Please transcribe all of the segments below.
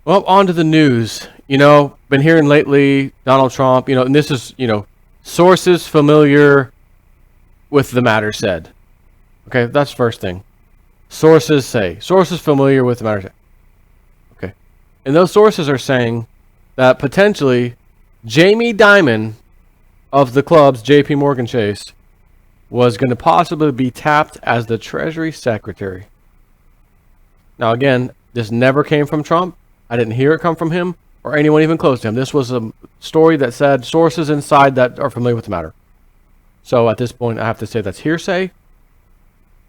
Well, on to the news. Been hearing lately Donald Trump, and this is, sources familiar with the matter said. Okay, that's the first thing. Sources say. Sources familiar with the matter said. Okay. And those sources are saying that potentially Jamie Dimon of the club's JP Morgan Chase was going to possibly be tapped as the Treasury Secretary. Now, again, this never came from Trump. I didn't hear it come from him or anyone even close to him. This was a story that said sources inside that are familiar with the matter. So at this point, I have to say that's hearsay,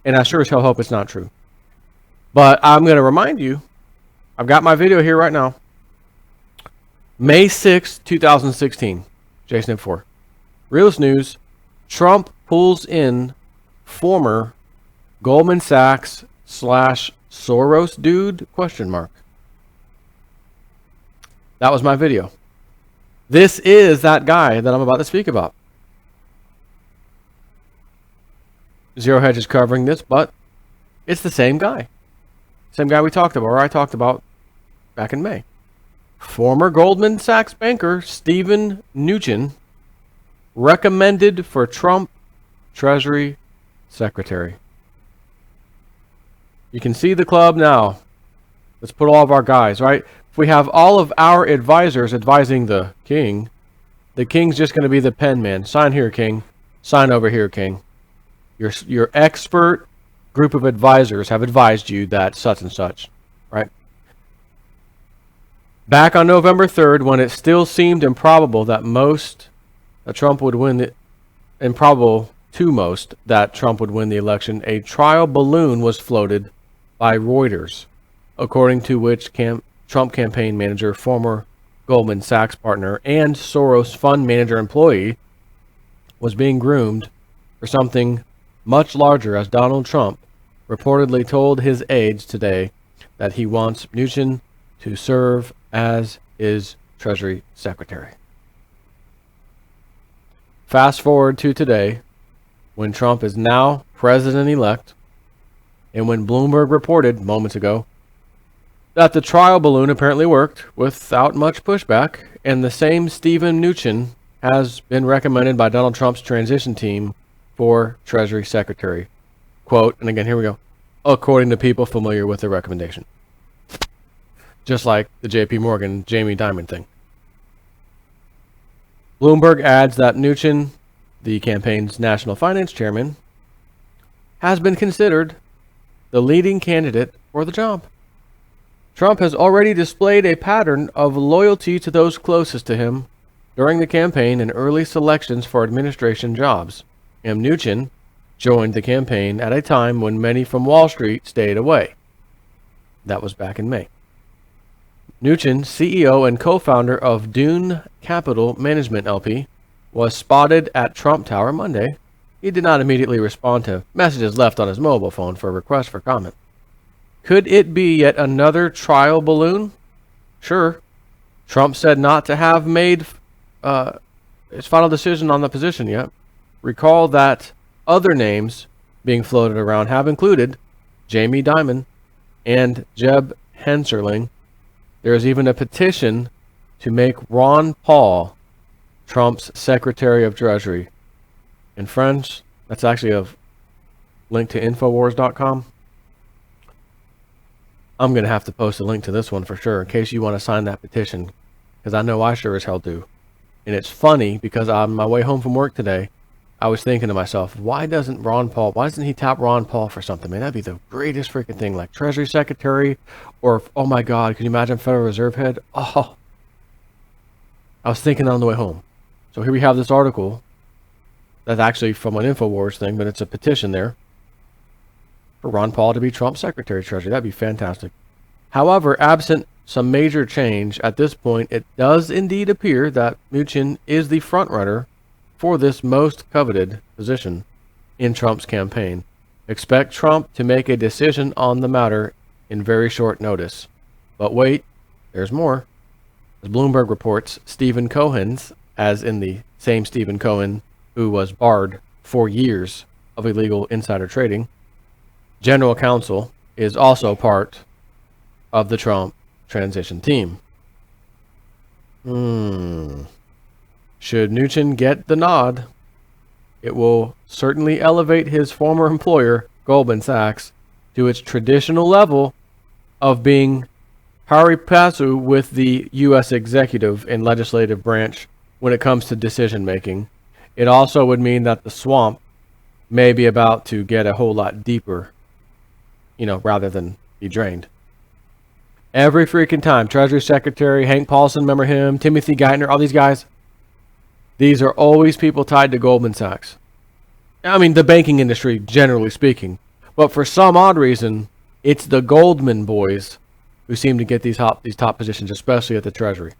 and I sure as hell hope it's not true. But I'm going to remind you, I've got my video here right now. May 6, 2016, Jason 4. Realist News, Trump pulls in former Goldman Sachs / Soros dude, ? That was my video. This is that guy that I'm about to speak about. Zero Hedge is covering this, but it's the same guy. Same guy we talked about, or I talked about back in May. Former Goldman Sachs banker Steven Mnuchin recommended for Trump Treasury Secretary. You can see the club now. Let's put all of our guys, right? If we have all of our advisors advising the king's just going to be the pen man. Sign here, king. Sign over here, king. Your expert group of advisors have advised you that such and such, right? Back on November 3rd, when it still seemed improbable that Trump would win improbable to most that Trump would win the election, a trial balloon was floated by Reuters, according to which Trump campaign manager, former Goldman Sachs partner, and Soros fund manager employee was being groomed for something much larger, as Donald Trump reportedly told his aides today that he wants Mnuchin to serve as his Treasury Secretary. Fast forward to today, when Trump is now president-elect, and when Bloomberg reported moments ago that the trial balloon apparently worked without much pushback, and the same Steven Mnuchin has been recommended by Donald Trump's transition team for Treasury Secretary. Quote, and again, here we go, according to people familiar with the recommendation. Just like the JP Morgan, Jamie Dimon thing. Bloomberg adds that Mnuchin, the campaign's national finance chairman, has been considered the leading candidate for the job. Trump has already displayed a pattern of loyalty to those closest to him during the campaign and early selections for administration jobs. And Mnuchin joined the campaign at a time when many from Wall Street stayed away. That was back in May. Mnuchin, CEO and co-founder of Dune Capital Management LP, was spotted at Trump Tower Monday. He did not immediately respond to messages left on his mobile phone for a request for comment. Could it be yet another trial balloon? Sure. Trump said not to have made his final decision on the position yet. Recall that other names being floated around have included Jamie Dimon and Jeb Hensarling. There is even a petition to make Ron Paul Trump's Secretary of Treasury. And friends, that's actually a link to Infowars.com. I'm going to have to post a link to this one for sure in case you want to sign that petition, because I know I sure as hell do. And it's funny because on my way home from work today, I was thinking to myself, why doesn't he tap Ron Paul for something? Man, that'd be the greatest freaking thing, like Treasury Secretary, or, oh my God, can you imagine Federal Reserve head? Oh, I was thinking on the way home. So here we have this article that's actually from an Infowars thing, but it's a petition there for Ron Paul to be Trump's Secretary of Treasury. That'd be fantastic. However, absent some major change at this point, it does indeed appear that Mnuchin is the frontrunner for this most coveted position in Trump's campaign. Expect Trump to make a decision on the matter in very short notice. But wait, there's more. As Bloomberg reports, Stephen Cohen's, as in the same Stephen Cohen who was barred for years of illegal insider trading, general counsel, is also part of the Trump transition team. Should Mnuchin get the nod, it will certainly elevate his former employer, Goldman Sachs, to its traditional level of being pari passu with the U.S. executive and legislative branch when it comes to decision making. It also would mean that the swamp may be about to get a whole lot deeper, rather than be drained. Every freaking time, Treasury Secretary Hank Paulson, remember him, Timothy Geithner, all these guys, these are always people tied to Goldman Sachs. I mean, the banking industry, generally speaking. But for some odd reason, it's the Goldman boys who seem to get these top positions, especially at the Treasury.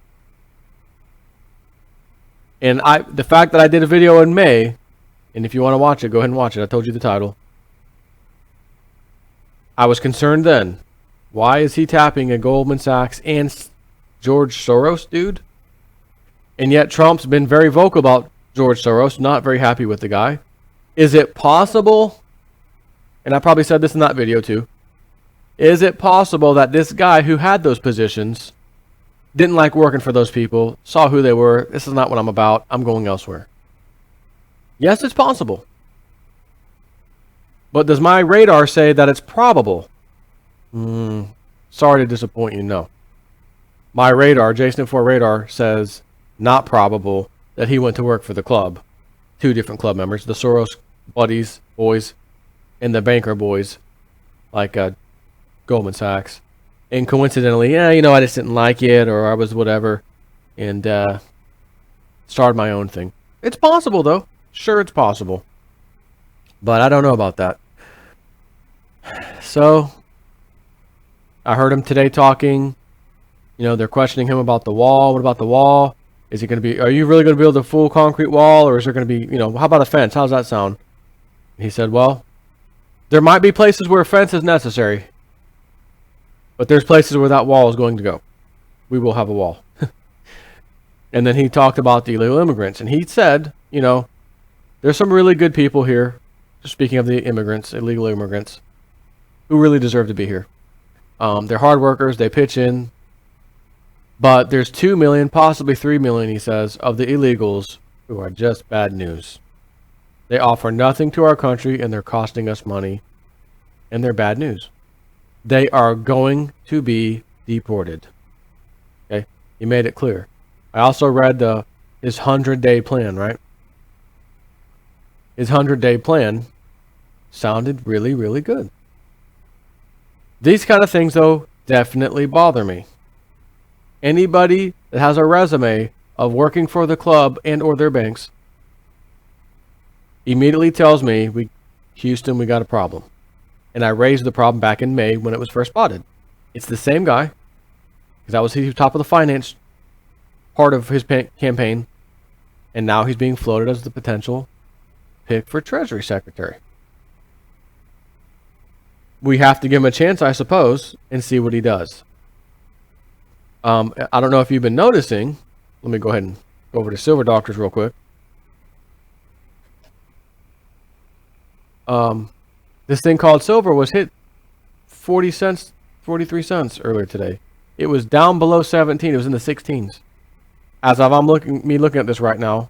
And the fact that I did a video in May, and if you want to watch it, go ahead and watch it. I told you the title. I was concerned then. Why is he tapping a Goldman Sachs and George Soros dude? And yet Trump's been very vocal about George Soros, not very happy with the guy. Is it possible, and I probably said this in that video too, is it possible that this guy who had those positions didn't like working for those people, saw who they were, this is not what I'm about, I'm going elsewhere? Yes, it's possible. But does my radar say that it's probable? Sorry to disappoint you, no. My radar, Jason4 radar, says not probable that he went to work for the club. Two different club members, the Soros buddies, boys, and the banker boys, like Goldman Sachs. And coincidentally, I just didn't like it, or I was whatever, and started my own thing. It's possible, though. Sure, it's possible. But I don't know about that. So, I heard him today talking. They're questioning him about the wall. What about the wall? Is it going to be, are you really going to build a full concrete wall, or is there going to be, how about a fence? How does that sound? He said, well, there might be places where a fence is necessary, but there's places where that wall is going to go. We will have a wall. And then he talked about the illegal immigrants, and he said, there's some really good people here, speaking of the immigrants, illegal immigrants, who really deserve to be here. They're hard workers, they pitch in, but there's 2 million, possibly 3 million, he says, of the illegals who are just bad news. They offer nothing to our country, and they're costing us money, and they're bad news. They are going to be deported. Okay? He made it clear. I also read his 100-day plan, right? His 100-day plan sounded really, really good. These kind of things, though, definitely bother me. Anybody that has a resume of working for the club and or their banks immediately tells me, Houston, we got a problem. And I raised the problem back in May when it was first spotted. It's the same guy, because that was the top of the finance part of his campaign, and now he's being floated as the potential pick for Treasury Secretary. We have to give him a chance, I suppose, and see what he does. I don't know if you've been noticing. Let me go ahead and go over to Silver Doctors real quick. This thing called silver was hit 40 cents, 43 cents earlier today. It was down below 17. It was in the 16s. As of looking at this right now,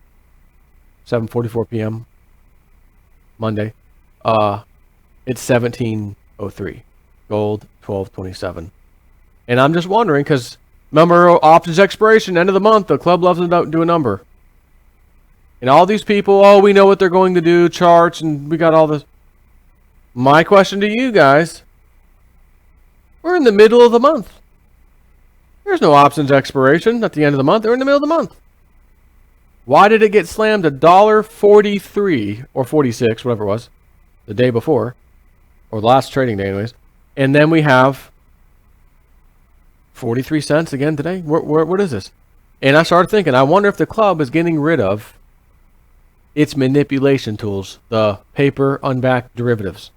7:44 p.m. Monday. It's 17.03. Gold 12.27. And I'm just wondering, because remember, options expiration, end of the month, the club loves to do a number. And all these people, we know what they're going to do, charts, and we got all this. My question to you guys, we're in the middle of the month. There's no options expiration at the end of the month. They're in the middle of the month. Why did it get slammed $1.43 or 46, whatever it was, the day before, or the last trading day anyways, and then we have 43 cents again today? What is this? And I started thinking, I wonder if the club is getting rid of its manipulation tools, the paper unbacked derivatives.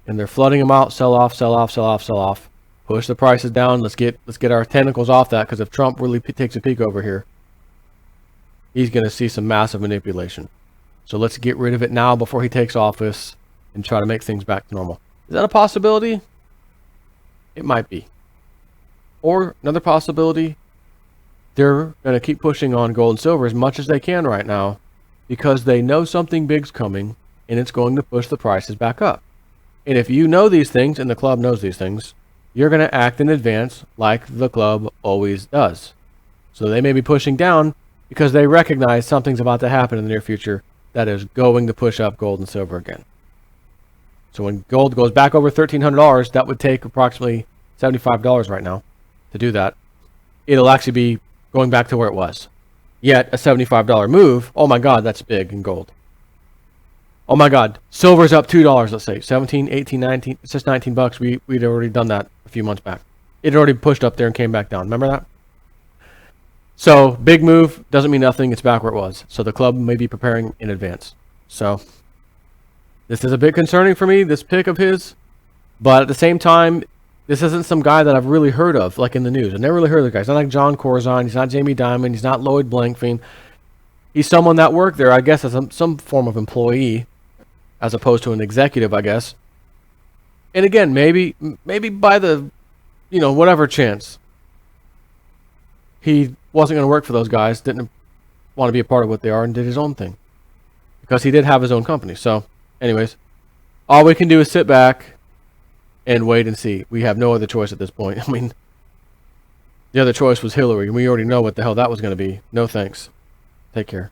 And they're flooding them out, sell off, sell off, sell off, sell off. Push the prices down. Let's get our tentacles off that, because if Trump really takes a peek over here, he's going to see some massive manipulation. So let's get rid of it now before he takes office and try to make things back to normal. Is that a possibility? It might be. Or another possibility, they're going to keep pushing on gold and silver as much as they can right now because they know something big's coming and it's going to push the prices back up. And if you know these things and the club knows these things, you're going to act in advance like the club always does. So they may be pushing down because they recognize something's about to happen in the near future that is going to push up gold and silver again. So when gold goes back over $1,300, that would take approximately $75 right now to do that. It'll actually be going back to where it was. Yet a $75 move, oh my God, that's big in gold. Oh my God, silver's up $2, let's say, 17, 18, 19, it's just 19 bucks. We'd already done that a few months back. It had already pushed up there and came back down. Remember that? So big move doesn't mean nothing. It's back where it was. So the club may be preparing in advance. So this is a bit concerning for me, this pick of his. But at the same time, this isn't some guy that I've really heard of, like in the news. I've never really heard of the guy. He's not like John Corzine. He's not Jamie Dimon. He's not Lloyd Blankfein. He's someone that worked there, I guess, as some form of employee, as opposed to an executive, I guess. And again, maybe by the, whatever chance, he wasn't going to work for those guys, didn't want to be a part of what they are, and did his own thing. Because he did have his own company. So, anyways, all we can do is sit back and wait and see. We have no other choice at this point. I mean, the other choice was Hillary, and we already know what the hell that was going to be. No thanks. Take care.